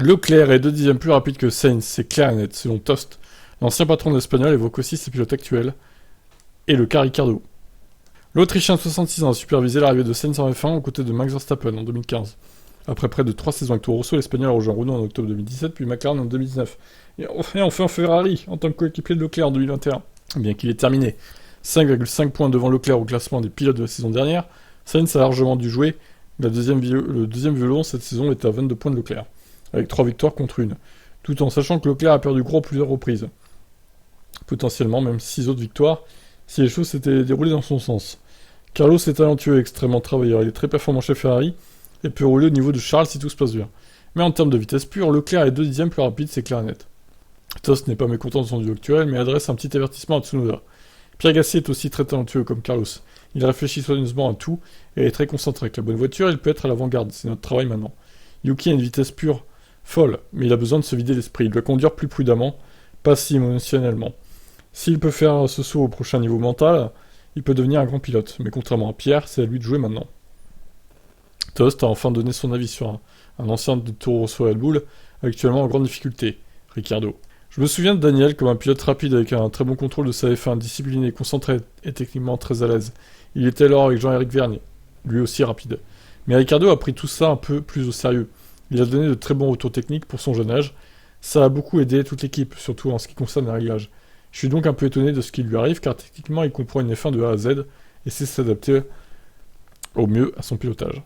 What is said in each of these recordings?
Leclerc est 2/10 plus rapide que Sainz, c'est clair et net, selon Tost. L'ancien patron espagnol évoque aussi ses pilotes actuels et le cas Ricciardo. L'Autrichien de 66 ans a supervisé l'arrivée de Sainz en F1 aux côtés de Max Verstappen en 2015. Après près de 3 saisons avec Toro Rosso, l'Espagnol a rejoint Renault en octobre 2017, puis McLaren en 2019. Et enfin Ferrari en tant que coéquipier de Leclerc en 2021. Bien qu'il ait terminé 5,5 points devant Leclerc au classement des pilotes de la saison dernière, Sainz a largement dû jouer. Le deuxième violon cette saison est à 22 points de Leclerc, avec 3 victoires contre une, tout en sachant que Leclerc a perdu gros à plusieurs reprises. Potentiellement même 6 autres victoires, si les choses s'étaient déroulées dans son sens. Carlos est talentueux et extrêmement travailleur, il est très performant chez Ferrari, et peut rouler au niveau de Charles si tout se passe bien. Mais en termes de vitesse pure, Leclerc est 2/10 plus rapide, c'est clair et net. Tost n'est pas mécontent de son duo actuel, mais adresse un petit avertissement à Tsunoda. Pierre Gasly est aussi très talentueux comme Carlos. Il réfléchit soigneusement à tout, et est très concentré. Avec la bonne voiture, il peut être à l'avant-garde, c'est notre travail maintenant. Yuki a une vitesse pure, folle, mais il a besoin de se vider l'esprit, il doit conduire plus prudemment, pas si émotionnellement. S'il peut faire ce saut au prochain niveau mental, il peut devenir un grand pilote, mais contrairement à Pierre, c'est à lui de jouer maintenant. Tost a enfin donné son avis sur un ancien de Toro Rosso Red Bull, actuellement en grande difficulté, Ricciardo. Je me souviens de Daniel comme un pilote rapide avec un très bon contrôle de sa F1, discipliné, concentré et techniquement très à l'aise. Il était alors avec Jean-Éric Vergne, lui aussi rapide. Mais Ricciardo a pris tout ça un peu plus au sérieux. Il a donné de très bons retours techniques pour son jeune âge. Ça a beaucoup aidé toute l'équipe, surtout en ce qui concerne les réglages. Je suis donc un peu étonné de ce qui lui arrive, car techniquement il comprend une F1 de A à Z, et sait s'adapter au mieux à son pilotage.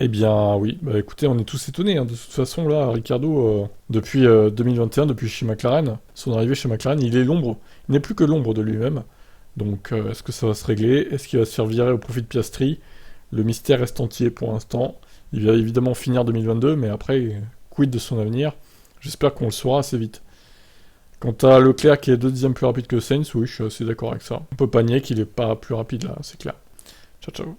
Eh bien oui, bah écoutez, on est tous étonnés, hein. De toute façon là, Ricciardo, depuis 2021, depuis chez McLaren, son arrivée chez McLaren, il est l'ombre, il n'est plus que l'ombre de lui-même. Donc est-ce que ça va se régler? Est-ce qu'il va se faire virer au profit de Piastri? Le mystère reste entier pour l'instant. Il va évidemment finir 2022, mais après, quid de son avenir? J'espère qu'on le saura assez vite. Quant à Leclerc qui est 2/10 plus rapide que Sainz, oui, je suis assez d'accord avec ça. On peut pas nier qu'il est pas plus rapide là, c'est clair. Ciao ciao.